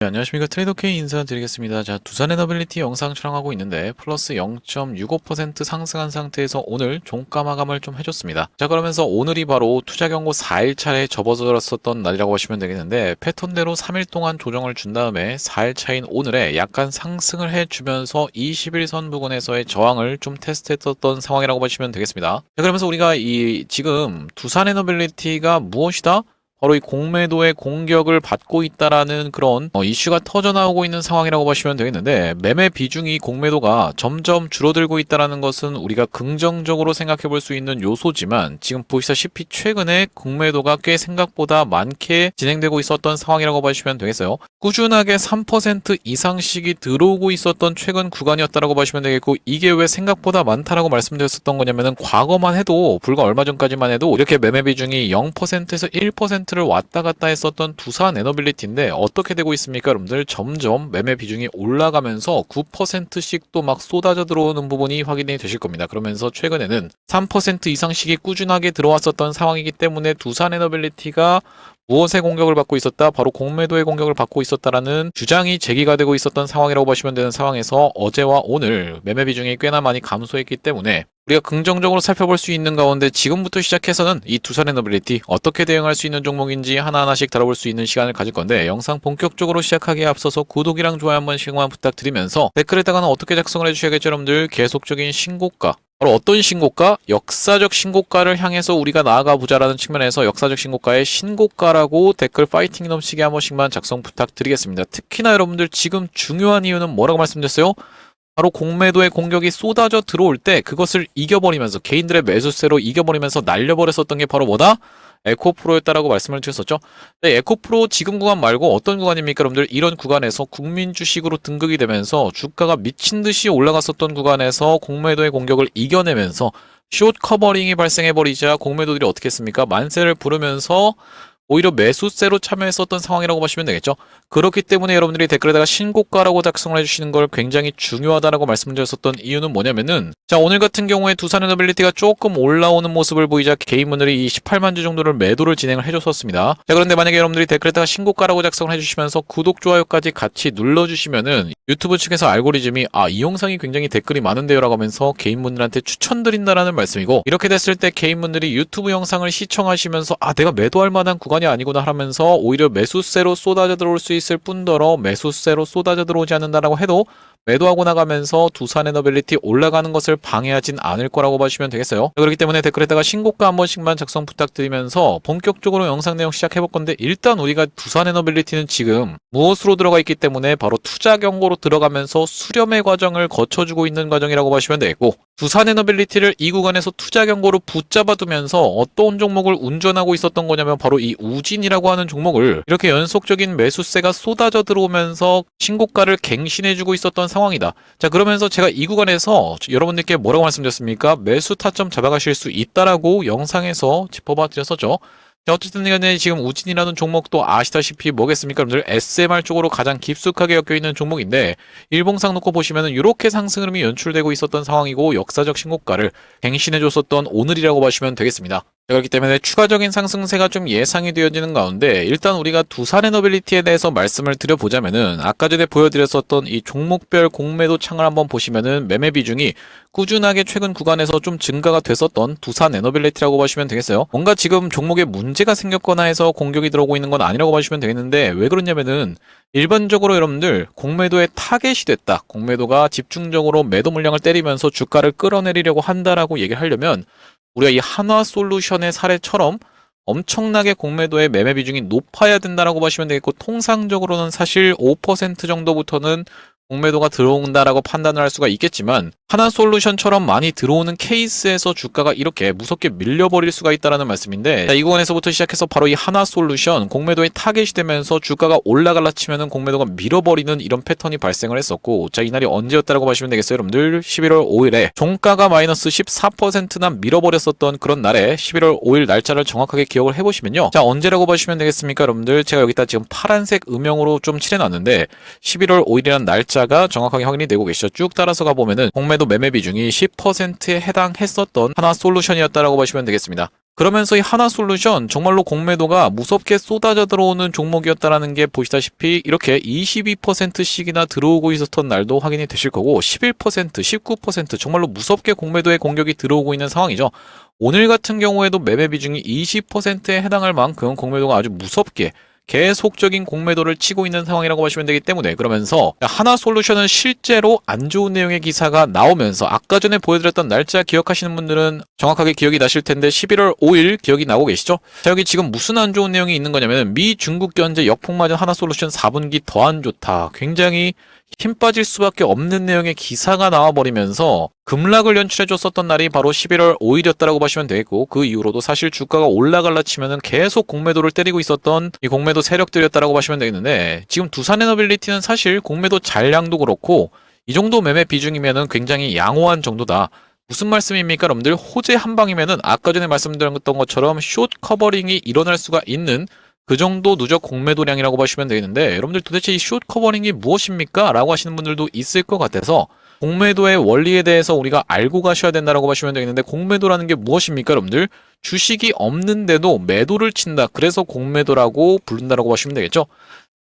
안녕하십니까. 트레이더 K 인사드리겠습니다. 자, 두산 에너빌리티 영상 촬영하고 있는데 플러스 0.65% 상승한 상태에서 오늘 종가 마감을 좀 해줬습니다. 자, 그러면서 오늘이 바로 투자 경고 4일차에 접어들었었던 날이라고 보시면 되겠는데 패턴대로 3일 동안 조정을 준 다음에 4일차인 오늘에 약간 상승을 해주면서 21선 부근에서의 저항을 좀 테스트했었던 상황이라고 보시면 되겠습니다. 자, 그러면서 우리가 지금 두산 에너빌리티가 무엇이다? 바로 이 공매도의 공격을 받고 있다라는 그런 이슈가 터져나오고 있는 상황이라고 보시면 되겠는데, 매매 비중이 공매도가 점점 줄어들고 있다라는 것은 우리가 긍정적으로 생각해 볼 수 있는 요소지만, 지금 보시다시피 최근에 공매도가 꽤 생각보다 많게 진행되고 있었던 상황이라고 보시면 되겠어요. 꾸준하게 3% 이상씩이 들어오고 있었던 최근 구간이었다라고 보시면 되겠고, 이게 왜 생각보다 많다라고 말씀드렸었던 거냐면은 과거만 해도, 불과 얼마 전까지만 해도 이렇게 매매 비중이 0%에서 1%를 왔다 갔다 했었던 두산 에너빌리티인데 어떻게 되고 있습니까? 여러분들 점점 매매 비중이 올라가면서 9%씩 또 막 쏟아져 들어오는 부분이 확인이 되실 겁니다. 그러면서 최근에는 3% 이상씩이 꾸준하게 들어왔었던 상황이기 때문에 두산 에너빌리티가 무엇의 공격을 받고 있었다? 바로 공매도의 공격을 받고 있었다라는 주장이 제기가 되고 있었던 상황이라고 보시면 되는 상황에서 어제와 오늘 매매 비중이 꽤나 많이 감소했기 때문에 우리가 긍정적으로 살펴볼 수 있는 가운데 지금부터 시작해서는 이 두산 에너빌리티 어떻게 대응할 수 있는 종목인지 하나하나씩 다뤄볼 수 있는 시간을 가질 건데, 영상 본격적으로 시작하기에 앞서서 구독이랑 좋아요 한 번씩만 부탁드리면서 댓글에다가는 어떻게 작성을 해주셔야겠죠 여러분들. 계속적인 신고가, 바로 어떤 신고가? 역사적 신고가를 향해서 우리가 나아가 보자라는 측면에서 역사적 신고가의 신고가라고 댓글 파이팅 넘치게 한 번씩만 작성 부탁드리겠습니다. 특히나 여러분들 지금 중요한 이유는 뭐라고 말씀드렸어요? 바로 공매도의 공격이 쏟아져 들어올 때 그것을 이겨버리면서, 개인들의 매수세로 이겨버리면서 날려버렸었던 게 바로 뭐다? 에코프로였다라고 말씀을 드렸었죠. 네, 에코프로 지금 구간 말고 어떤 구간입니까 여러분들? 이런 구간에서 국민 주식으로 등극이 되면서 주가가 미친 듯이 올라갔었던 구간에서 공매도의 공격을 이겨내면서 숏 커버링이 발생해버리자 공매도들이 어떻게 했습니까? 만세를 부르면서 오히려 매수세로 참여했었던 상황이라고 보시면 되겠죠. 그렇기 때문에 여러분들이 댓글에다가 신고가라고 작성을 해주시는 걸 굉장히 중요하다라고 말씀드렸었던 이유는 뭐냐면은, 자, 오늘 같은 경우에 두산 에너빌리티가 조금 올라오는 모습을 보이자 개인분들이 이 18만 주 정도를 매도를 진행을 해줬었습니다. 자, 그런데 만약에 여러분들이 댓글에다가 신고가라고 작성을 해주시면서 구독, 좋아요까지 같이 눌러주시면은 유튜브 측에서 알고리즘이 이 영상이 굉장히 댓글이 많은데요 라고 하면서 개인분들한테 추천드린다라는 말씀이고, 이렇게 됐을 때 개인분들이 유튜브 영상을 시청하시면서 내가 매도할 만한 구간이 아니구나 하면서 오히려 매수세로 쏟아져 들어올 수 있을 뿐더러 매수세로 쏟아져 들어오지 않는다라고 해도 매도하고 나가면서 두산 에너빌리티 올라가는 것을 방해하진 않을 거라고 보시면 되겠어요. 그렇기 때문에 댓글에다가 신고가 한 번씩만 작성 부탁드리면서 본격적으로 영상 내용 시작해볼 건데, 일단 우리가 두산 에너빌리티는 지금 무엇으로 들어가 있기 때문에 바로 투자 경고로 들어가면서 수렴의 과정을 거쳐주고 있는 과정이라고 보시면 되겠고, 두산 에너빌리티를 이 구간에서 투자 경고로 붙잡아 두면서 어떤 종목을 운전하고 있었던 거냐면 바로 이 우진이라고 하는 종목을 이렇게 연속적인 매수세가 쏟아져 들어오면서 신고가를 갱신해주고 있었던 상황이다. 자, 그러면서 제가 이 구간에서 여러분들께 뭐라고 말씀드렸습니까? 매수 타점 잡아가실 수 있다라고 영상에서 짚어봐 드렸었죠. 자, 어쨌든 간에 지금 우진이라는 종목도 아시다시피 뭐겠습니까? 여러분들 SMR 쪽으로 가장 깊숙하게 엮여있는 종목인데, 일봉상 놓고 보시면은 이렇게 상승 흐름이 연출되고 있었던 상황이고 역사적 신고가를 갱신해줬었던 오늘이라고 보시면 되겠습니다. 그렇기 때문에 추가적인 상승세가 좀 예상이 되어지는 가운데, 일단 우리가 두산 에너빌리티에 대해서 말씀을 드려보자면은 아까 전에 보여드렸었던 이 종목별 공매도 창을 한번 보시면은 매매 비중이 꾸준하게 최근 구간에서 좀 증가가 됐었던 두산 에너빌리티라고 보시면 되겠어요. 뭔가 지금 종목에 문제가 생겼거나 해서 공격이 들어오고 있는 건 아니라고 보시면 되겠는데, 왜 그러냐면은 일반적으로 여러분들 공매도에 타겟이 됐다, 공매도가 집중적으로 매도 물량을 때리면서 주가를 끌어내리려고 한다라고 얘기를 하려면 우리가 이 한화솔루션의 사례처럼 엄청나게 공매도의 매매 비중이 높아야 된다라고 보시면 되겠고, 통상적으로는 사실 5% 정도부터는 공매도가 들어온다라고 판단을 할 수가 있겠지만, 하나솔루션처럼 많이 들어오는 케이스에서 주가가 이렇게 무섭게 밀려버릴 수가 있다는 말씀인데, 자, 이 구간에서부터 시작해서 바로 이 하나솔루션 공매도의 타겟이 되면서 주가가 올라갈라 치면은 공매도가 밀어버리는 이런 패턴이 발생을 했었고, 자, 이날이 언제였다라고 보시면 되겠어요 여러분들? 11월 5일에 종가가 마이너스 14%나 밀어버렸었던 그런 날에 11월 5일 날짜를 정확하게 기억을 해보시면요, 자, 언제라고 보시면 되겠습니까 여러분들? 제가 여기다 지금 파란색 음영으로 좀 칠해놨는데 11월 5일이라는 날짜가 정확하게 확인이 되고 계시죠. 쭉 따라서 가보면은 공매도 매매 비중이 10%에 해당했었던 하나솔루션이었다라고 보시면 되겠습니다. 그러면서 이 하나솔루션 정말로 공매도가 무섭게 쏟아져 들어오는 종목이었다라는 게 보시다시피 이렇게 22%씩이나 들어오고 있었던 날도 확인이 되실 거고 11%, 19% 정말로 무섭게 공매도의 공격이 들어오고 있는 상황이죠. 오늘 같은 경우에도 매매 비중이 20%에 해당할 만큼 공매도가 아주 무섭게 계속적인 공매도를 치고 있는 상황이라고 보시면 되기 때문에 그러면서 하나솔루션은 실제로 안 좋은 내용의 기사가 나오면서 아까 전에 보여드렸던 날짜 기억하시는 분들은 정확하게 기억이 나실 텐데 11월 5일 기억이 나고 계시죠? 자, 여기 지금 무슨 안 좋은 내용이 있는 거냐면 미 중국 견제 역풍맞은 하나솔루션 4분기 더 안 좋다. 굉장히 힘 빠질 수밖에 없는 내용의 기사가 나와버리면서 급락을 연출해줬었던 날이 바로 11월 5일이었다라고 보시면 되겠고 그 이후로도 사실 주가가 올라갈라 치면은 계속 공매도를 때리고 있었던 이 공매도 세력들이었다라고 보시면 되겠는데 지금 두산에너빌리티는 사실 공매도 잔량도 그렇고 이 정도 매매 비중이면은 굉장히 양호한 정도다. 무슨 말씀입니까, 여러분들? 호재 한 방이면은 아까 전에 말씀드렸던 것처럼 숏 커버링이 일어날 수가 있는 그 정도 누적 공매도량이라고 보시면 되겠는데 여러분들 도대체 이 숏 커버링이 무엇입니까? 라고 하시는 분들도 있을 것 같아서 공매도의 원리에 대해서 우리가 알고 가셔야 된다라고 보시면 되겠는데 공매도라는 게 무엇입니까, 여러분들? 주식이 없는데도 매도를 친다. 그래서 공매도라고 부른다라고 보시면 되겠죠?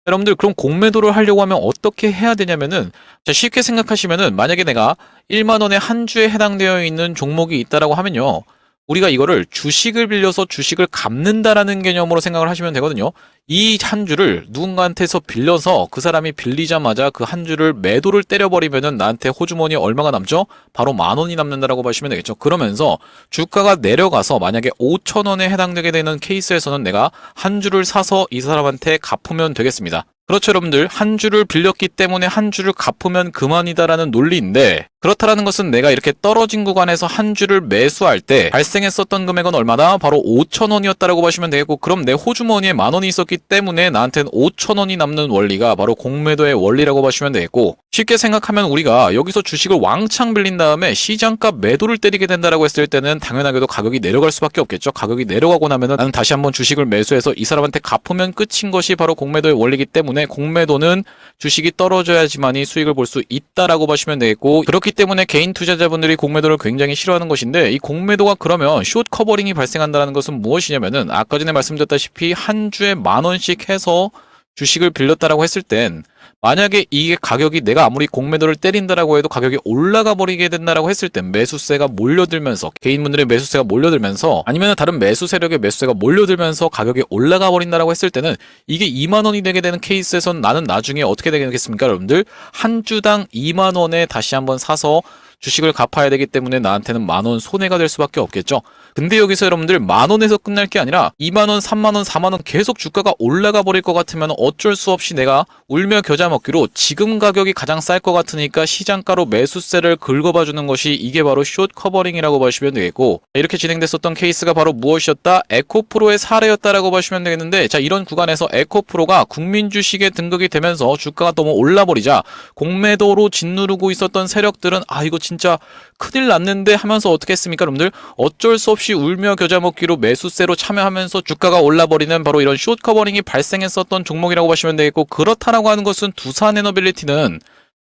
여러분들 그럼 공매도를 하려고 하면 어떻게 해야 되냐면은 자, 쉽게 생각하시면은 만약에 내가 1만 원에 한 주에 해당되어 있는 종목이 있다라고 하면요. 우리가 이거를 주식을 빌려서 주식을 갚는다라는 개념으로 생각을 하시면 되거든요. 이 한 주를 누군가한테서 빌려서 그 사람이 빌리자마자 그 한 주를 매도를 때려버리면은 나한테 호주머니에 얼마가 남죠? 바로 10,000원이 남는다라고 보시면 되겠죠. 그러면서 주가가 내려가서 만약에 5,000원에 해당되게 되는 케이스에서는 내가 한 주를 사서 이 사람한테 갚으면 되겠습니다. 그렇죠, 여러분들. 한 주를 빌렸기 때문에 한 주를 갚으면 그만이다라는 논리인데 그렇다라는 것은 내가 이렇게 떨어진 구간에서 한 주를 매수할 때 발생했었던 금액은 얼마다? 바로 5,000원이었다라고 보시면 되겠고 그럼 내 호주머니에 10,000원이 있었기 때문에 나한테는 5,000원이 남는 원리가 바로 공매도의 원리라고 보시면 되겠고 쉽게 생각하면 우리가 여기서 주식을 왕창 빌린 다음에 시장가 매도를 때리게 된다라고 했을 때는 당연하게도 가격이 내려갈 수밖에 없겠죠. 가격이 내려가고 나면은 나는 다시 한번 주식을 매수해서 이 사람한테 갚으면 끝인 것이 바로 공매도의 원리이기 때문에 공매도는 주식이 떨어져야지만이 수익을 볼 수 있다라고 보시면 되겠고 그렇기 때문에 개인 투자자분들이 공매도를 굉장히 싫어하는 것인데 이 공매도가 그러면 숏 커버링이 발생한다는 것은 무엇이냐면은 아까 전에 말씀드렸다시피 한 주에 10,000원씩 해서 주식을 빌렸다라고 했을 땐 만약에 이게 가격이 내가 아무리 공매도를 때린다라고 해도 가격이 올라가 버리게 된다라고 했을 땐 매수세가 몰려들면서 개인분들의 매수세가 몰려들면서 아니면 다른 매수 세력의 매수세가 몰려들면서 가격이 올라가 버린다라고 했을 때는 이게 20,000원이 되게 되는 케이스에선 나는 나중에 어떻게 되겠습니까, 여러분들? 한 주당 20,000원에 다시 한번 사서 주식을 갚아야 되기 때문에 나한테는 10,000원 손해가 될 수밖에 없겠죠. 근데 여기서 여러분들 10,000원에서 끝날 게 아니라 20,000원, 30,000원, 40,000원 계속 주가가 올라가 버릴 것 같으면 어쩔 수 없이 내가 울며 겨자 먹기로 지금 가격이 가장 쌀 것 같으니까 시장가로 매수세를 긁어봐 주는 것이 이게 바로 숏 커버링이라고 보시면 되겠고 이렇게 진행됐었던 케이스가 바로 무엇이었다? 에코프로의 사례였다라고 보시면 되겠는데 자 이런 구간에서 에코프로가 국민주식에 등극이 되면서 주가가 너무 올라버리자 공매도로 짓누르고 있었던 세력들은 아 이거 진짜 큰일 났는데 하면서 어떻게 했습니까, 여러분들? 어쩔 수 없이 울며 겨자 먹기로 매수세로 참여하면서 주가가 올라버리는 바로 이런 숏 커버링이 발생했었던 종목이라고 보시면 되겠고 그렇다라고 하는 것은 두산에너빌리티는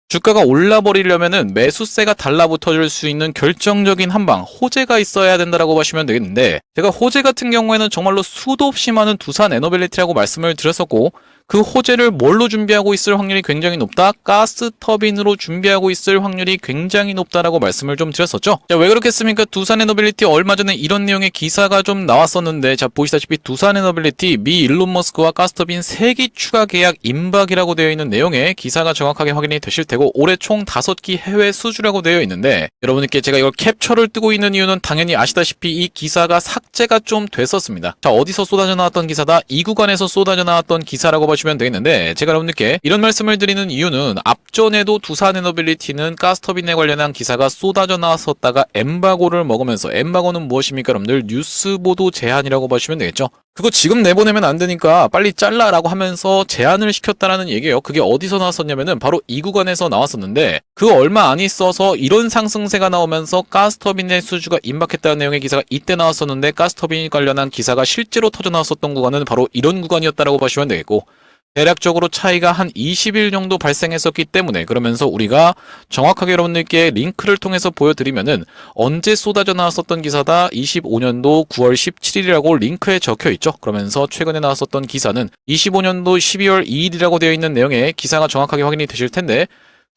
주가가 올라버리려면은 매수세가 달라붙어줄 수 있는 결정적인 한방 호재가 있어야 된다라고 보시면 되겠는데 제가 호재 같은 경우에는 정말로 수도 없이 많은 두산에너빌리티라고 말씀을 드렸었고 그 호재를 뭘로 준비하고 있을 확률이 굉장히 높다? 가스 터빈으로 준비하고 있을 확률이 굉장히 높다라고 말씀을 좀 드렸었죠. 자, 왜 그렇겠습니까? 두산에너빌리티 얼마 전에 이런 내용의 기사가 좀 나왔었는데 자, 보시다시피 두산에너빌리티 미 일론 머스크와 가스터빈 3기 추가 계약 임박이라고 되어 있는 내용의 기사가 정확하게 확인이 되실 테고 올해 총 5기 해외 수주라고 되어 있는데 여러분께 제가 이걸 캡처를 뜨고 있는 이유는 당연히 아시다시피 이 기사가 삭제가 좀 됐었습니다. 자, 어디서 쏟아져 나왔던 기사다? 이 구간에서 쏟아져 나왔던 기사라고 보시면 되겠는데 제가 여러분들께 이런 말씀을 드리는 이유는 앞전에도 두산에너빌리티는 가스터빈에 관련한 기사가 쏟아져 나왔었다가 엠바고를 먹으면서 엠바고는 무엇입니까, 여러분들? 뉴스 보도 제한이라고 보시면 되겠죠. 그거 지금 내보내면 안 되니까 빨리 잘라라고 하면서 제한을 시켰다라는 얘기예요. 그게 어디서 나왔었냐면은 바로 이 구간에서 나왔었는데 그 얼마 안 있어서 이런 상승세가 나오면서 가스터빈의 수주가 임박했다는 내용의 기사가 이때 나왔었는데 가스터빈 관련한 기사가 실제로 터져 나왔었던 구간은 바로 이런 구간이었다라고 보시면 되겠고 대략적으로 차이가 한 20일 정도 발생했었기 때문에, 그러면서 우리가 정확하게 여러분들께 링크를 통해서 보여드리면은 언제 쏟아져 나왔었던 기사다, 25년도 9월 17일이라고 링크에 적혀 있죠. 그러면서 최근에 나왔었던 기사는 25년도 12월 2일이라고 되어 있는 내용의 기사가 정확하게 확인이 되실 텐데,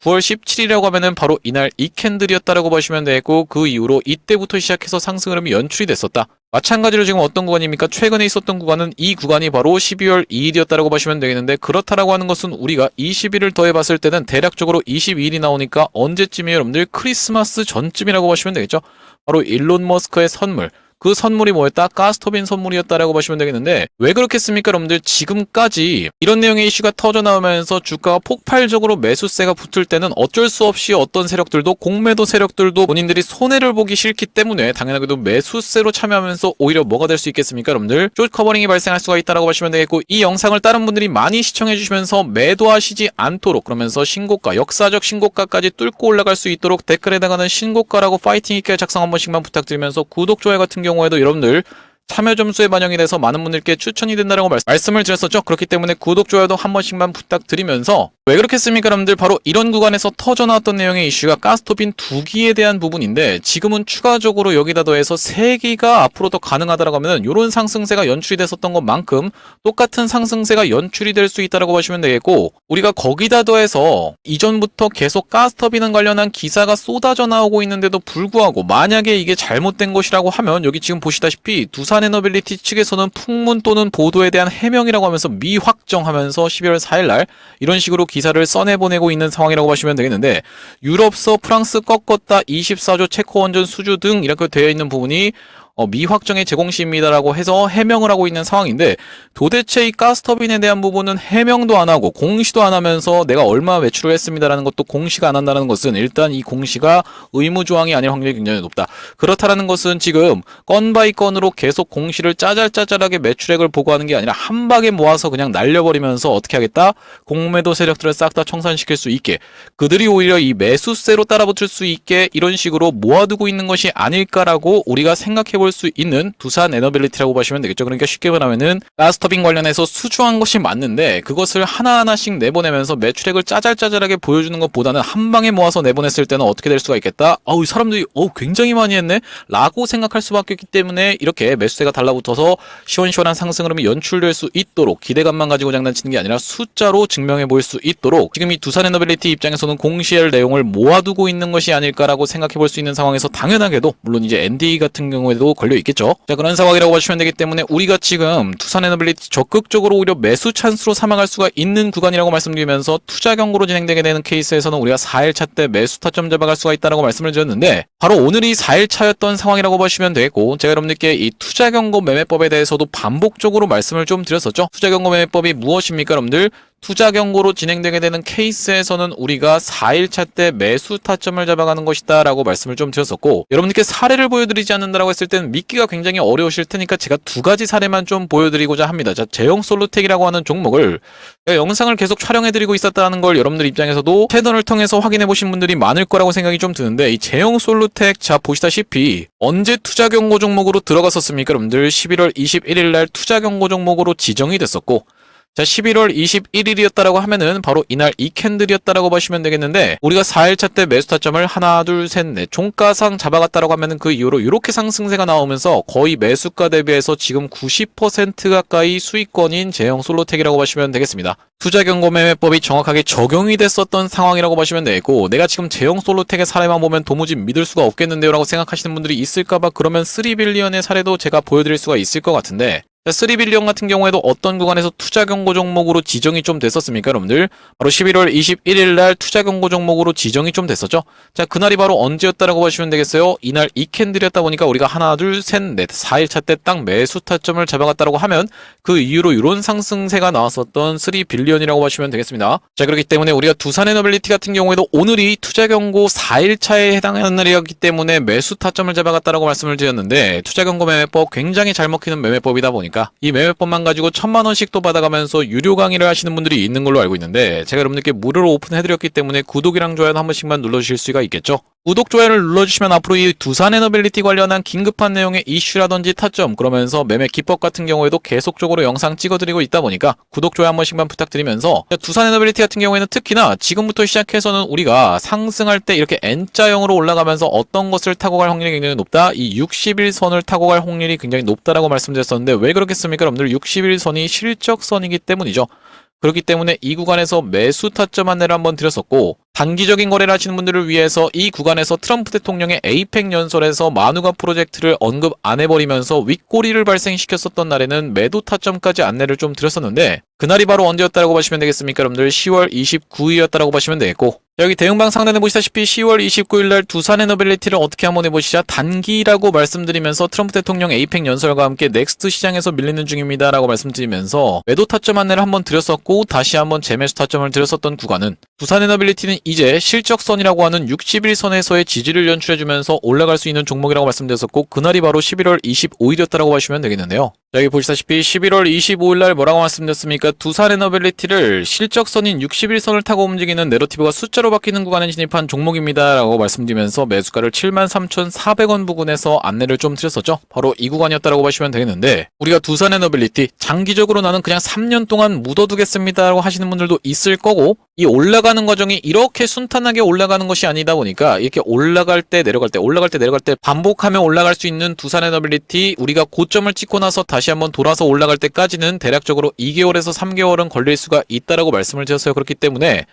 9월 17일이라고 하면은 바로 이날 이 캔들이었다라고 보시면 되고, 그 이후로 이때부터 시작해서 상승 흐름이 연출이 됐었다. 마찬가지로 지금 어떤 구간입니까? 최근에 있었던 구간은 이 구간이 바로 12월 2일이었다라고 보시면 되겠는데, 그렇다라고 하는 것은 우리가 20일을 더해봤을 때는 대략적으로 22일이 나오니까 언제쯤이에요? 여러분들 크리스마스 전쯤이라고 보시면 되겠죠. 바로 일론 머스크의 선물, 그 선물이 뭐였다? 가스터빈 선물이었다라고 보시면 되겠는데, 왜 그렇겠습니까? 여러분들 지금까지 이런 내용의 이슈가 터져 나오면서 주가가 폭발적으로 매수세가 붙을 때는 어쩔 수 없이 어떤 세력들도, 공매도 세력들도 본인들이 손해를 보기 싫기 때문에 당연하게도 매수세로 참여하면서 오히려 뭐가 될 수 있겠습니까? 여러분들 숏 커버링이 발생할 수가 있다라고 보시면 되겠고, 이 영상을 다른 분들이 많이 시청해 주시면서 매도하시지 않도록, 그러면서 신고가, 역사적 신고가까지 뚫고 올라갈 수 있도록 댓글에다가는 신고가라고 파이팅 있게 작성 한 번씩만 부탁드리면서, 구독, 좋아요 같은 경우에도 여러분들 참여 점수에 반영이 돼서 많은 분들께 추천이 된다라고 말씀을 드렸었죠. 그렇기 때문에 구독, 좋아요도 한 번씩만 부탁드리면서, 왜 그렇겠습니까? 여러분들 바로 이런 구간에서 터져나왔던 내용의 이슈가 가스터빈 2기에 대한 부분인데, 지금은 추가적으로 여기다 더해서 3기가 앞으로 더 가능하다라고 하면 이런 상승세가 연출이 됐었던 것만큼 똑같은 상승세가 연출이 될 수 있다라고 보시면 되겠고, 우리가 거기다 더해서 이전부터 계속 가스터빈 관련한 기사가 쏟아져 나오고 있는데도 불구하고 만약에 이게 잘못된 것이라고 하면, 여기 지금 보시다시피 두산에너빌리티 측에서는 풍문 또는 보도에 대한 해명이라고 하면서 미확정하면서 12월 4일날 이런 식으로 기사를 써내보내고 있는 상황이라고 보시면 되겠는데, 유럽서 프랑스 꺾었다, 24조 체코 원전 수주 등 이렇게 되어 있는 부분이 미확정의 제공시입니다라고 해서 해명을 하고 있는 상황인데, 도대체 이 가스터빈에 대한 부분은 해명도 안 하고 공시도 안 하면서 내가 얼마 매출을 했습니다라는 것도 공시가 안 한다는 것은, 일단 이 공시가 의무조항이 아닐 확률이 굉장히 높다. 그렇다라는 것은 지금 건 바이 건으로 계속 공시를 짜잘짜잘하게 매출액을 보고하는 게 아니라 한 방에 모아서 그냥 날려버리면서 어떻게 하겠다? 공매도 세력들을 싹 다 청산시킬 수 있게, 그들이 오히려 이 매수세로 따라붙을 수 있게 이런 식으로 모아두고 있는 것이 아닐까라고 우리가 생각해볼 수 있는 두산에너빌리티라고 보시면 되겠죠. 그러니까 쉽게 말하면은 가스터빈 관련해서 수주한 것이 맞는데, 그것을 하나하나씩 내보내면서 매출액을 짜잘짜잘하게 보여주는 것보다는 한 방에 모아서 내보냈을 때는 어떻게 될 수가 있겠다? 이 사람들이 굉장히 많이 했네? 라고 생각할 수밖에 없기 때문에 이렇게 매수세가 달라붙어서 시원시원한 상승 흐름이 연출될 수 있도록, 기대감만 가지고 장난치는 게 아니라 숫자로 증명해 보일 수 있도록 지금 이 두산에너빌리티 입장에서는 공시할 내용을 모아두고 있는 것이 아닐까라고 생각해 볼 수 있는 상황에서, 당연하게도 물론 이제 ND 같은 경우에도 걸려 있겠죠. 자, 그런 상황이라고 보시면 되기 때문에 우리가 지금 두산에너빌리티 적극적으로 오히려 매수 찬스로 삼아갈 수가 있는 구간이라고 말씀드리면서, 투자 경고로 진행되게 되는 케이스에서는 우리가 4일차 때 매수 타점 잡아갈 수가 있다라고 말씀을 드렸는데, 바로 오늘이 4일차였던 상황이라고 보시면 되겠고, 제가 여러분들께 이 투자 경고 매매법에 대해서도 반복적으로 말씀을 좀 드렸었죠. 투자 경고 매매법이 무엇입니까, 여러분들? 투자 경고로 진행되게 되는 케이스에서는 우리가 4일차 때 매수 타점을 잡아가는 것이다 라고 말씀을 좀 드렸었고, 여러분들께 사례를 보여드리지 않는다라고 했을 때는 믿기가 굉장히 어려우실 테니까 제가 두 가지 사례만 좀 보여드리고자 합니다. 자, 제형솔루텍이라고 하는 종목을 제가 영상을 계속 촬영해드리고 있었다는 걸 여러분들 입장에서도 채널을 통해서 확인해보신 분들이 많을 거라고 생각이 좀 드는데, 이 제형솔루텍, 자 보시다시피 언제 투자 경고 종목으로 들어갔었습니까? 여러분들 11월 21일 날 투자 경고 종목으로 지정이 됐었고, 자, 11월 21일이었다라고 하면은 바로 이날 이 캔들이었다라고 보시면 되겠는데, 우리가 4일차 때 매수 타점을 하나, 둘, 셋, 넷 종가상 잡아갔다라고 하면은 그 이후로 이렇게 상승세가 나오면서 거의 매수가 대비해서 지금 90% 가까이 수익권인 제형 솔로텍이라고 보시면 되겠습니다. 투자 경고 매매법이 정확하게 적용이 됐었던 상황이라고 보시면 되고, 내가 지금 제형 솔로텍의 사례만 보면 도무지 믿을 수가 없겠는데요 라고 생각하시는 분들이 있을까봐, 그러면 3빌리언의 사례도 제가 보여드릴 수가 있을 것 같은데, 3빌리언 같은 경우에도 어떤 구간에서 투자 경고 종목으로 지정이 좀 됐었습니까, 여러분들? 바로 11월 21일 날 투자 경고 종목으로 지정이 좀 됐었죠. 자, 그날이 바로 언제였다라고 보시면 되겠어요? 이날 이 캔들이었다 보니까 우리가 하나, 둘, 셋, 넷, 4일차 때 딱 매수 타점을 잡아갔다라고 하면 그 이후로 이런 상승세가 나왔었던 3빌리언이라고 보시면 되겠습니다. 자, 그렇기 때문에 우리가 두산에너빌리티 같은 경우에도 오늘이 투자 경고 4일차에 해당하는 날이었기 때문에 매수 타점을 잡아갔다라고 말씀을 드렸는데, 투자 경고 매매법 굉장히 잘 먹히는 매매법이다 보니까 이 매매법만 가지고 1000만원씩 또 받아가면서 유료 강의를 하시는 분들이 있는 걸로 알고 있는데, 제가 여러분들께 무료로 오픈해드렸기 때문에 구독이랑 좋아요 한 번씩만 눌러주실 수가 있겠죠. 구독, 좋아요를 눌러주시면 앞으로 이 두산에너빌리티 관련한 긴급한 내용의 이슈라든지 타점, 그러면서 매매 기법 같은 경우에도 계속적으로 영상 찍어드리고 있다 보니까 구독, 좋아요 한 번씩만 부탁드리면서, 두산에너빌리티 같은 경우에는 특히나 지금부터 시작해서는 우리가 상승할 때 이렇게 N자형으로 올라가면서 어떤 것을 타고 갈 확률이 굉장히 높다? 이 60일선을 타고 갈 확률이 굉장히 높다라고 말씀드렸었는데, 왜 그렇겠습니까? 여러분들 60일선이 실적선이기 때문이죠. 그렇기 때문에 이 구간에서 매수 타점 안내를 한번 드렸었고, 단기적인 거래를 하시는 분들을 위해서 이 구간에서 트럼프 대통령의 에이펙 연설에서 마누가 프로젝트를 언급 안 해버리면서 윗꼬리를 발생시켰었던 날에는 매도 타점까지 안내를 좀 드렸었는데, 그날이 바로 언제였다라고 보시면 되겠습니까? 여러분들 10월 29일이었다라고 보시면 되겠고, 여기 대응방 상단에 보시다시피 10월 29일날 두산에너빌리티를 어떻게 한번 해보시자, 단기라고 말씀드리면서 트럼프 대통령 에이펙 연설과 함께 넥스트 시장에서 밀리는 중입니다 라고 말씀드리면서 매도 타점 안내를 한번 드렸었고, 다시 한번 재매수 타점을 드렸었던 구간은, 두산에너빌리티는 이제 실적선이라고 하는 60일선에서의 지지를 연출해주면서 올라갈 수 있는 종목이라고 말씀드렸었고, 그날이 바로 11월 25일이었다라고 보시면 되겠는데요. 자, 여기 보시다시피 11월 25일날 뭐라고 말씀드렸습니까? 두산에너빌리티를 실적선인 60일선을 타고 움직이는 내러티브가 숫자로 바뀌는 구간에 진입한 종목입니다 라고 말씀드리면서 매수가를 73,400원 부근에서 안내를 좀 드렸었죠. 바로 이 구간이었다라고 보시면 되겠는데, 우리가 두산에너빌리티 장기적으로 나는 그냥 3년 동안 묻어두겠습니다 라고 하시는 분들도 있을 거고, 이 올라가는 과정이 이렇게 순탄하게 올라가는 것이 아니다 보니까 이렇게 올라갈 때 내려갈 때 올라갈 때 내려갈 때 반복하며 올라갈 수 있는 두산에너빌리티, 우리가 고점을 찍고 나서 다시 한번 돌아서 올라갈 때까지는 대략적으로 2개월에서 3개월은 걸릴 수가 있다라고 말씀을 드렸어요. 그렇기 때문에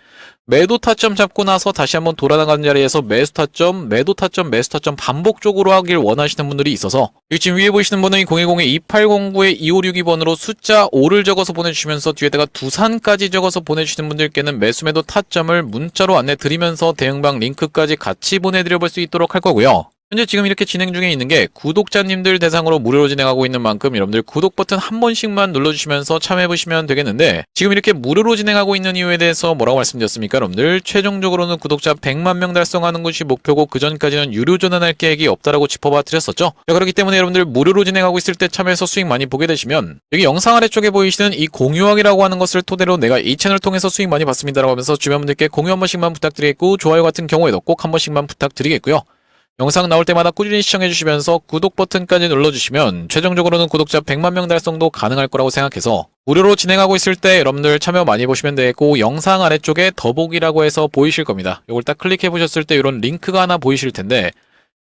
매도 타점 잡고 나서 다시 한번 돌아나가는 자리에서 매수 타점, 매도 타점, 매수 타점 반복적으로 하길 원하시는 분들이 있어서, 지금 위에 보이시는 번호 010-2809-2562번으로 숫자 5를 적어서 보내주시면서 뒤에다가 두산까지 적어서 보내주시는 분들께는 매수 매도 타점을 문자로 안내 드리면서 대응방 링크까지 같이 보내드려 볼 수 있도록 할 거고요. 현재 지금 이렇게 진행 중에 있는 게 구독자님들 대상으로 무료로 진행하고 있는 만큼 여러분들 구독 버튼 한 번씩만 눌러주시면서 참여해보시면 되겠는데, 지금 이렇게 무료로 진행하고 있는 이유에 대해서 뭐라고 말씀드렸습니까? 여러분들 최종적으로는 구독자 100만 명 달성하는 것이 목표고, 그 전까지는 유료 전환할 계획이 없다라고 짚어봐 드렸었죠. 자, 그렇기 때문에 여러분들 무료로 진행하고 있을 때 참여해서 수익 많이 보게 되시면, 여기 영상 아래쪽에 보이시는 이 공유하기라고 하는 것을 토대로 내가 이 채널을 통해서 수익 많이 받습니다라고 하면서 주변 분들께 공유 한 번씩만 부탁드리겠고, 좋아요 같은 경우에도 꼭 한 번씩만 부탁드리겠고요. 영상 나올 때마다 꾸준히 시청해주시면서 구독 버튼까지 눌러주시면 최종적으로는 구독자 100만 명 달성도 가능할 거라고 생각해서 무료로 진행하고 있을 때 여러분들 참여 많이 해보시면 되겠고, 영상 아래쪽에 더보기라고 해서 보이실 겁니다. 이걸 딱 클릭해 보셨을 때 이런 링크가 하나 보이실 텐데,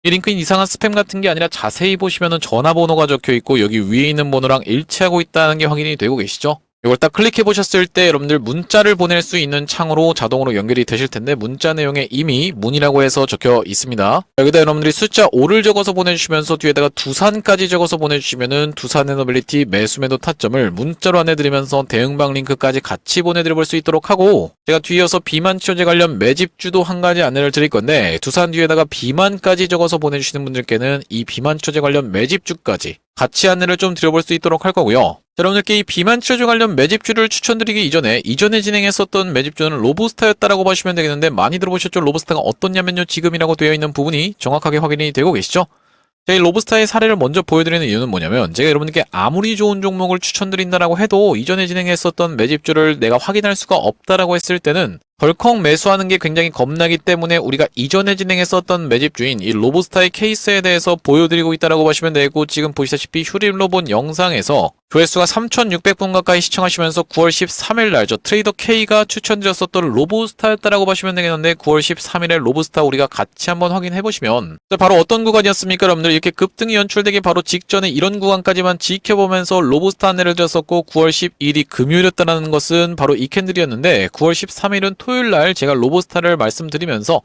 이 링크는 이상한 스팸 같은 게 아니라 자세히 보시면은 전화번호가 적혀 있고 여기 위에 있는 번호랑 일치하고 있다는 게 확인이 되고 계시죠? 이걸 딱 클릭해 보셨을 때 여러분들 문자를 보낼 수 있는 창으로 자동으로 연결이 되실 텐데, 문자 내용에 이미 문이라고 해서 적혀 있습니다. 여기다 여러분들이 숫자 5를 적어서 보내주시면서 뒤에다가 두산까지 적어서 보내주시면은 두산에너빌리티 매수 매도 타점을 문자로 안내드리면서 대응방 링크까지 같이 보내드려 볼 수 있도록 하고, 제가 뒤이어서 비만 치료제 관련 매집주도 한 가지 안내를 드릴 건데, 두산 뒤에다가 비만까지 적어서 보내주시는 분들께는 이 비만 치료제 관련 매집주까지 같이 안내를 좀 드려볼 수 있도록 할 거고요. 여러분들께 이 비만 치료제 관련 매집주를 추천드리기 이전에 진행했었던 매집주는 로부스타였다라고 보시면 되겠는데, 많이 들어보셨죠? 로부스타가 어떻냐면요, 지금이라고 되어 있는 부분이 정확하게 확인이 되고 계시죠? 제가 이 로부스타의 사례를 먼저 보여드리는 이유는 뭐냐면, 제가 여러분들께 아무리 좋은 종목을 추천드린다라고 해도 이전에 진행했었던 매집주를 내가 확인할 수가 없다라고 했을 때는 덜컥 매수하는 게 굉장히 겁나기 때문에 우리가 이전에 진행했었던 매집주인 이 로부스타의 케이스에 대해서 보여드리고 있다라고 보시면 되고, 지금 보시다시피 휴림로본 영상에서 조회수가 3,600분 가까이 시청하시면서 9월 13일 날 저 트레이더 K가 추천드렸었던 로부스타였다라고 보시면 되겠는데, 9월 13일에 로부스타 우리가 같이 한번 확인해 보시면 바로 어떤 구간이었습니까? 여러분들 이렇게 급등이 연출되기 바로 직전에 이런 구간까지만 지켜보면서 로부스타 안내를 드렸었고, 9월 12일이 금요일이었다는 것은 바로 이 캔들이었는데, 9월 13일은 토요일 날 제가 로부스타를 말씀드리면서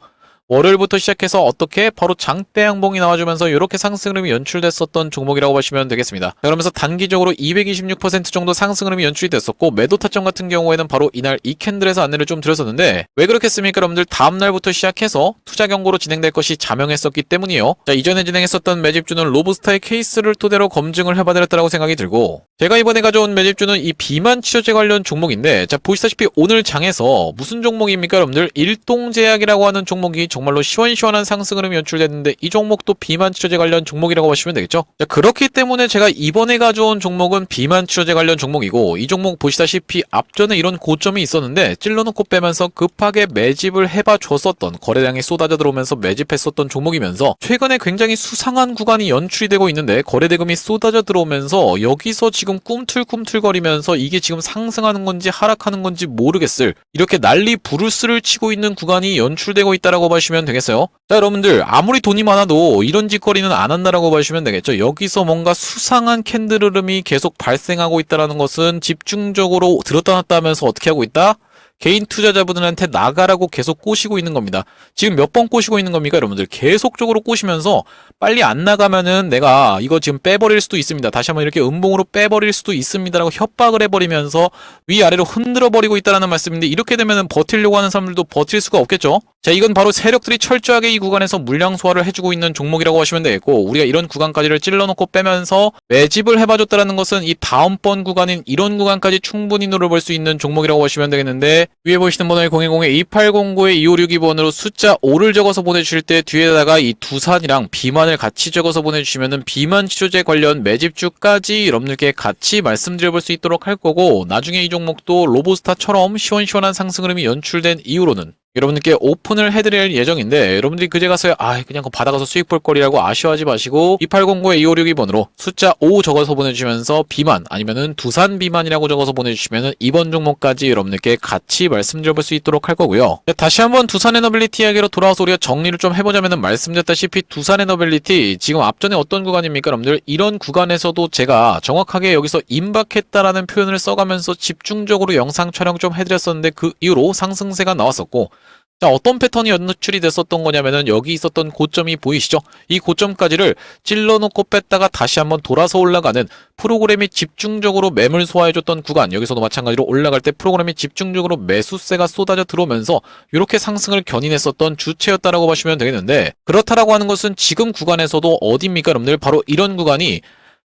월요일부터 시작해서 어떻게 바로 장대 양봉이 나와주면서 이렇게 상승 흐름이 연출됐었던 종목이라고 보시면 되겠습니다. 그러면서 단기적으로 226% 정도 상승 흐름이 연출이 됐었고, 매도 타점 같은 경우에는 바로 이날 이 캔들에서 안내를 좀 드렸었는데, 왜 그렇겠습니까? 여러분들 다음날부터 시작해서 투자 경고로 진행될 것이 자명했었기 때문이요. 자, 이전에 진행했었던 매집주는 로부스타의 케이스를 토대로 검증을 해봐드렸다고 생각이 들고, 제가 이번에 가져온 매집주는 이 비만 치료제 관련 종목인데, 자, 보시다시피 오늘 장에서 무슨 종목입니까? 여러분들 일동제약이라고 하는 종목이 정말로 시원시원한 상승 흐름이 연출됐는데 이 종목도 비만 치료제 관련 종목이라고 보시면 되겠죠. 자, 그렇기 때문에 제가 이번에 가져온 종목은 비만 치료제 관련 종목이고 이 종목 보시다시피 앞전에 이런 고점이 있었는데 찔러놓고 빼면서 급하게 매집을 해봐 줬었던, 거래량이 쏟아져 들어오면서 매집했었던 종목이면서 최근에 굉장히 수상한 구간이 연출이 되고 있는데 거래대금이 쏟아져 들어오면서 여기서 지금 꿈틀꿈틀거리면서 이게 지금 상승하는 건지 하락하는 건지 모르겠을, 이렇게 난리 부르스를 치고 있는 구간이 연출되고 있다라고 보시면 되겠어요. 자, 여러분들 아무리 돈이 많아도 이런 짓거리는 안 한다라고 보시면 되겠죠. 여기서 뭔가 수상한 캔들 흐름이 계속 발생하고 있다는 것은 집중적으로 들었다 놨다 하면서 어떻게 하고 있다? 개인 투자자분들한테 나가라고 계속 꼬시고 있는 겁니다. 지금 몇 번 꼬시고 있는 겁니까, 여러분들? 계속적으로 꼬시면서 빨리 안 나가면은 내가 이거 지금 빼버릴 수도 있습니다. 다시 한번 이렇게 음봉으로 빼버릴 수도 있습니다라고 협박을 해버리면서 위아래로 흔들어버리고 있다는 말씀인데, 이렇게 되면은 버틸려고 하는 사람들도 버틸 수가 없겠죠? 자, 이건 바로 세력들이 철저하게 이 구간에서 물량 소화를 해주고 있는 종목이라고 하시면 되겠고, 우리가 이런 구간까지를 찔러놓고 빼면서 매집을 해봐줬다는 것은 이 다음번 구간인 이런 구간까지 충분히 노려볼 수 있는 종목이라고 보시면 되겠는데, 위에 보시는 번호의 010-2809-2562번으로 숫자 5를 적어서 보내주실 때 뒤에다가 이 두산이랑 비만을 같이 적어서 보내주시면은 비만 치료제 관련 매집주까지 여러분들께 같이 말씀드려볼 수 있도록 할 거고, 나중에 이 종목도 로보스타처럼 시원시원한 상승 흐름이 연출된 이후로는 여러분들께 오픈을 해드릴 예정인데, 여러분들이 그제 가서 그냥 받아가서 수익 볼 거리라고 아쉬워하지 마시고 2809-2562번으로 숫자 5 적어서 보내주시면서 비만 아니면은 두산 비만이라고 적어서 보내주시면은 이번 종목까지 여러분들께 같이 말씀드려볼 수 있도록 할 거고요. 다시 한번 두산 에너빌리티 이야기로 돌아와서 우리가 정리를 좀 해보자면은, 말씀드렸다시피 두산 에너빌리티 지금 앞전에 어떤 구간입니까, 여러분들? 이런 구간에서도 제가 정확하게 여기서 임박했다라는 표현을 써가면서 집중적으로 영상 촬영 좀 해드렸었는데, 그 이후로 상승세가 나왔었고, 자, 어떤 패턴이 연출이 됐었던 거냐면은 여기 있었던 고점이 보이시죠? 이 고점까지를 찔러놓고 뺐다가 다시 한번 돌아서 올라가는, 프로그램이 집중적으로 매물 소화해줬던 구간, 여기서도 마찬가지로 올라갈 때 프로그램이 집중적으로 매수세가 쏟아져 들어오면서 이렇게 상승을 견인했었던 주체였다라고 보시면 되겠는데, 그렇다라고 하는 것은 지금 구간에서도 어디입니까, 여러분들? 바로 이런 구간이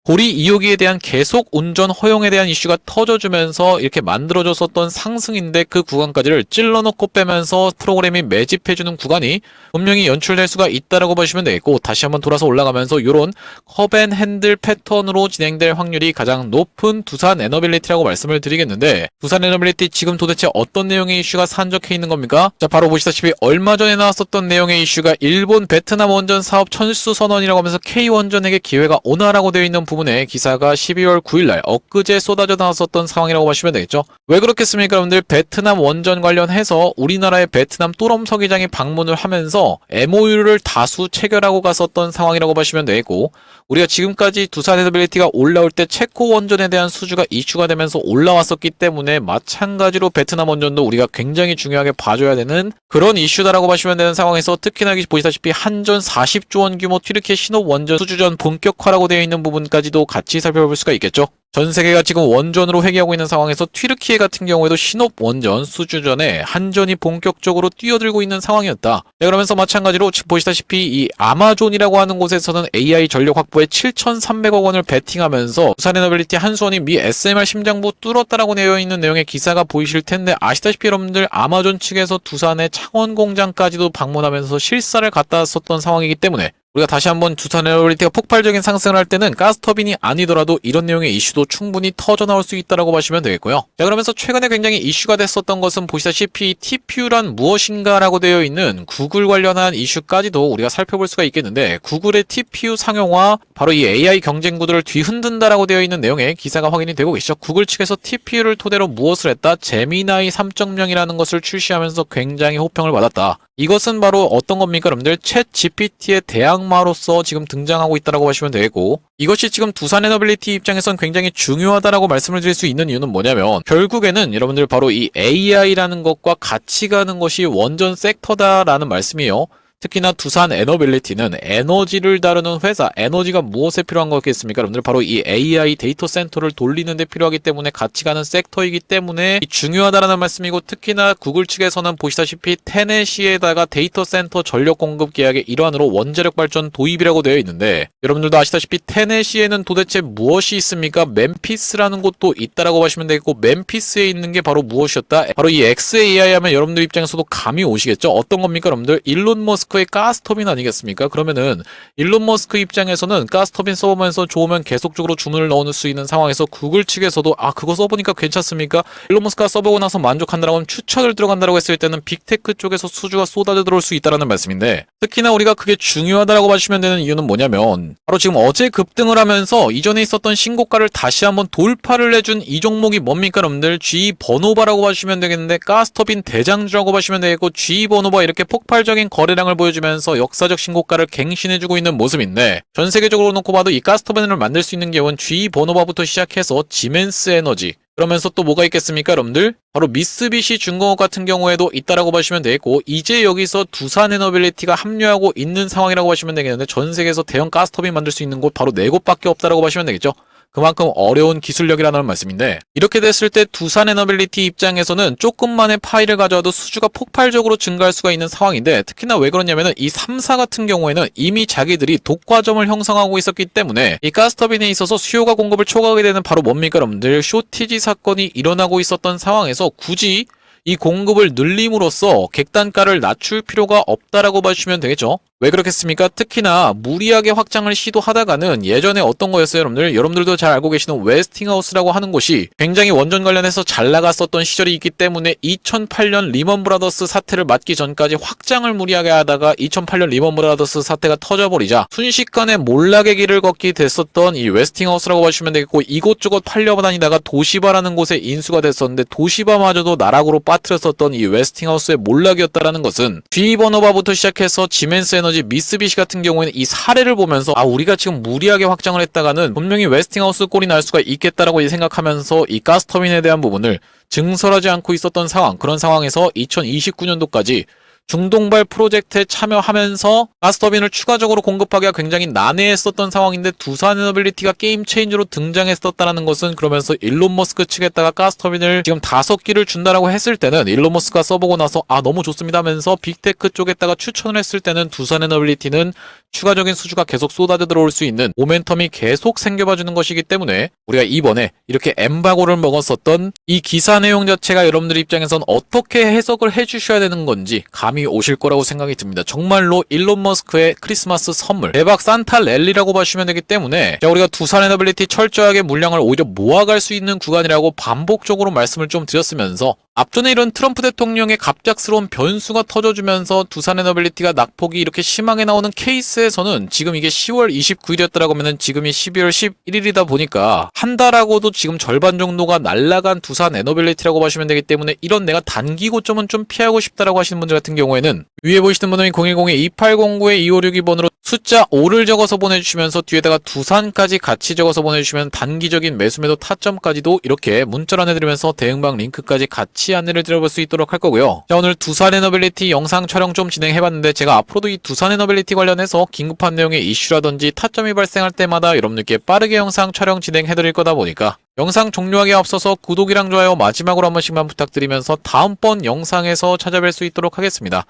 고리 2호기에 대한 계속 운전 허용에 대한 이슈가 터져주면서 이렇게 만들어졌었던 상승인데, 그 구간까지를 찔러놓고 빼면서 프로그램이 매집해주는 구간이 분명히 연출될 수가 있다라고 보시면 되겠고, 다시 한번 돌아서 올라가면서 이런 컵앤핸들 패턴으로 진행될 확률이 가장 높은 두산 에너빌리티라고 말씀을 드리겠는데, 두산 에너빌리티 지금 도대체 어떤 내용의 이슈가 산적해 있는 겁니까? 자, 바로 보시다시피 얼마 전에 나왔었던 내용의 이슈가 일본 베트남 원전 사업 철수 선언이라고 하면서 K원전에게 기회가 오나라고 되어 있는 부분에 기사가 12월 9일날 엊그제 쏟아져 나왔었던 상황이라고 보시면 되겠죠. 왜 그렇겠습니까, 여러분들? 베트남 원전 관련해서 우리나라의 베트남 또럼 서기장이 방문을 하면서 MOU를 다수 체결하고 갔었던 상황이라고 보시면 되겠고, 우리가 지금까지 두산 에너빌리티가 올라올 때 체코 원전에 대한 수주가 이슈가 되면서 올라왔었기 때문에 마찬가지로 베트남 원전도 우리가 굉장히 중요하게 봐줘야 되는 그런 이슈다라고 보시면 되는 상황에서, 특히나 여기 보시다시피 한전 40조 원 규모 튀르키예 신업 원전 수주전 본격화라고 되어 있는 부분까지도 같이 살펴볼 수가 있겠죠. 전 세계가 지금 원전으로 회귀하고 있는 상황에서 튀르키예 같은 경우에도 신업 원전 수주전에 한전이 본격적으로 뛰어들고 있는 상황이었다. 네, 그러면서 마찬가지로 지금 보시다시피 이 아마존이라고 하는 곳에서는 AI 전력 확보에 7,300억 원을 베팅하면서 두산에너빌리티 한수원이 미 SMR 심장부 뚫었다라고 되어 있는 내용의 기사가 보이실 텐데, 아시다시피 여러분들 아마존 측에서 두산의 창원 공장까지도 방문하면서 실사를 갔다 왔었던 상황이기 때문에, 우리가 다시 한번 두산 에너빌리티가 폭발적인 상승을 할 때는 가스터빈이 아니더라도 이런 내용의 이슈도 충분히 터져 나올 수 있다라고 보시면 되겠고요. 자, 그러면서 최근에 굉장히 이슈가 됐었던 것은 보시다시피 TPU란 무엇인가라고 되어 있는 구글 관련한 이슈까지도 우리가 살펴볼 수가 있겠는데, 구글의 TPU 상용화, 바로 이 AI 경쟁 구도를 뒤흔든다라고 되어 있는 내용의 기사가 확인이 되고 계시죠. 구글 측에서 TPU를 토대로 무엇을 했다? 제미나이 3.0이라는 것을 출시하면서 굉장히 호평을 받았다. 이것은 바로 어떤 겁니까, 여러분들? 챗 GPT의 대항마로서 지금 등장하고 있다고 보시면 되고, 이것이 지금 두산 에너빌리티 입장에선 굉장히 중요하다라고 말씀을 드릴 수 있는 이유는 뭐냐면, 결국에는 여러분들 바로 이 AI라는 것과 같이 가는 것이 원전 섹터다라는 말씀이에요. 특히나 두산 에너빌리티는 에너지를 다루는 회사, 에너지가 무엇에 필요한 거겠습니까? 여러분들 바로 이 AI 데이터 센터를 돌리는 데 필요하기 때문에 같이 가는 섹터이기 때문에 중요하다라는 말씀이고, 특히나 구글 측에서는 보시다시피 테네시에다가 데이터 센터 전력 공급 계약의 일환으로 원자력 발전 도입이라고 되어 있는데, 여러분들도 아시다시피 테네시에는 도대체 무엇이 있습니까? 멤피스라는 곳도 있다라고 보시면 되겠고, 멤피스에 있는 게 바로 무엇이었다? 바로 이 XAI 하면 여러분들 입장에서도 감이 오시겠죠? 어떤 겁니까, 여러분들? 일론 머스크의 가스터빈 아니겠습니까? 그러면은 일론 머스크 입장에서는 가스터빈 써보면서 좋으면 계속적으로 주문을 넣을 수 있는 상황에서 구글 측에서도 그거 써보니까 괜찮습니까? 일론 머스크가 써보고 나서 만족한다라고 하면 추천을 들어간다라고 했을 때는 빅테크 쪽에서 수주가 쏟아져 들어올 수 있다라는 말씀인데, 특히나 우리가 그게 중요하다라고 봐주시면 되는 이유는 뭐냐면, 바로 지금 어제 급등을 하면서 이전에 있었던 신고가를 다시 한번 돌파를 해준 이 종목이 뭡니까, 여러분들? G 버노바라고 봐주시면 되겠는데, 가스터빈 대장주라고 봐주시면 되겠고, G 버노바 이렇게 폭발적인 거래량을 보여주면서 역사적 신고가를 갱신해주고 있는 모습인데, 전 세계적으로 놓고 봐도 이 가스터빈을 만들 수 있는 기업은 G 버노바부터 시작해서 지멘스 에너지, 그러면서 또 뭐가 있겠습니까, 여러분들? 바로 미쓰비시 중공업 같은 경우에도 있다라고 보시면 되겠고, 이제 여기서 두산 에너빌리티가 합류하고 있는 상황이라고 보시면 되겠는데, 전 세계에서 대형 가스터빈 만들 수 있는 곳 바로 4곳밖에 없다라고 보시면 되겠죠. 그만큼 어려운 기술력이라는 말씀인데, 이렇게 됐을 때 두산 에너빌리티 입장에서는 조금만의 파이를 가져와도 수주가 폭발적으로 증가할 수가 있는 상황인데, 특히나 왜 그러냐면은 이 3사 같은 경우에는 이미 자기들이 독과점을 형성하고 있었기 때문에 이 가스터빈에 있어서 수요가 공급을 초과하게 되는 바로 뭡니까, 여러분들? 쇼티지 사건이 일어나고 있었던 상황에서 굳이 이 공급을 늘림으로써 객단가를 낮출 필요가 없다라고 봐주시면 되겠죠. 왜 그렇겠습니까? 특히나 무리하게 확장을 시도하다가는 예전에 어떤 거였어요, 여러분들? 여러분들도 잘 알고 계시는 웨스팅하우스라고 하는 곳이 굉장히 원전 관련해서 잘 나갔었던 시절이 있기 때문에 2008년 리먼 브라더스 사태를 맞기 전까지 확장을 무리하게 하다가 2008년 리먼 브라더스 사태가 터져버리자 순식간에 몰락의 길을 걷게 됐었던 이 웨스팅하우스라고 봐주시면 되겠고, 이곳저곳 팔려다니다가 도시바라는 곳에 인수가 됐었는데 도시바마저도 나락으로 빠뜨렸었던 이 웨스팅하우스의 몰락이었다라는 것은 G버너바부터 시작해서 지멘스 에너지, 미쓰비시 같은 경우에는 이 사례를 보면서 우리가 지금 무리하게 확장을 했다가는 분명히 웨스팅하우스 꼴이 날 수가 있겠다라고 생각하면서 이 가스터빈에 대한 부분을 증설하지 않고 있었던 상황, 그런 상황에서 2029년도까지 중동발 프로젝트에 참여하면서 가스터빈을 추가적으로 공급하기가 굉장히 난해했었던 상황인데, 두산 에너빌리티가 게임 체인저로 등장했었다는 것은, 그러면서 일론 머스크 측에다가 가스터빈을 지금 5기를 준다라고 했을 때는 일론 머스크가 써보고 나서 너무 좋습니다 하면서 빅테크 쪽에다가 추천을 했을 때는 두산 에너빌리티는 추가적인 수주가 계속 쏟아져 들어올 수 있는 모멘텀이 계속 생겨봐주는 것이기 때문에, 우리가 이번에 이렇게 엠바고를 먹었었던 이 기사 내용 자체가 여러분들 입장에선 어떻게 해석을 해주셔야 되는 건지 감이 오실 거라고 생각이 듭니다. 정말로 일론 머스크의 크리스마스 선물, 대박 산타 랠리라고 봐주시면 되기 때문에, 우리가 두산 에너빌리티 철저하게 물량을 오히려 모아갈 수 있는 구간이라고 반복적으로 말씀을 좀 드렸으면서, 앞전에 이런 트럼프 대통령의 갑작스러운 변수가 터져주면서 두산 에너빌리티가 낙폭이 이렇게 심하게 나오는 케이스에서는 지금 이게 10월 29일이었다라고 하면은 지금이 12월 11일이다 보니까 한 달하고도 지금 절반 정도가 날라간 두산 에너빌리티라고 보시면 되기 때문에, 이런 내가 단기 고점은 좀 피하고 싶다라고 하시는 분들 같은 경우에는 위에 보시는 분은 010-2809-2562번으로 숫자 5를 적어서 보내주시면서 뒤에다가 두산까지 같이 적어서 보내주시면 단기적인 매수매도 타점까지도 이렇게 문자로 안내드리면서 대응방 링크까지 같이 안내를 드려볼 수 있도록 할 거고요. 자, 오늘 두산 에너빌리티 영상 촬영 좀 진행해봤는데, 제가 앞으로도 이 두산 에너빌리티 관련해서 긴급한 내용의 이슈라든지 타점이 발생할 때마다 여러분들께 빠르게 영상 촬영 진행해드릴 거다 보니까 영상 종료하기에 앞서서 구독이랑 좋아요 마지막으로 한 번씩만 부탁드리면서 다음번 영상에서 찾아뵐 수 있도록 하겠습니다.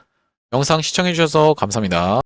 영상 시청해주셔서 감사합니다.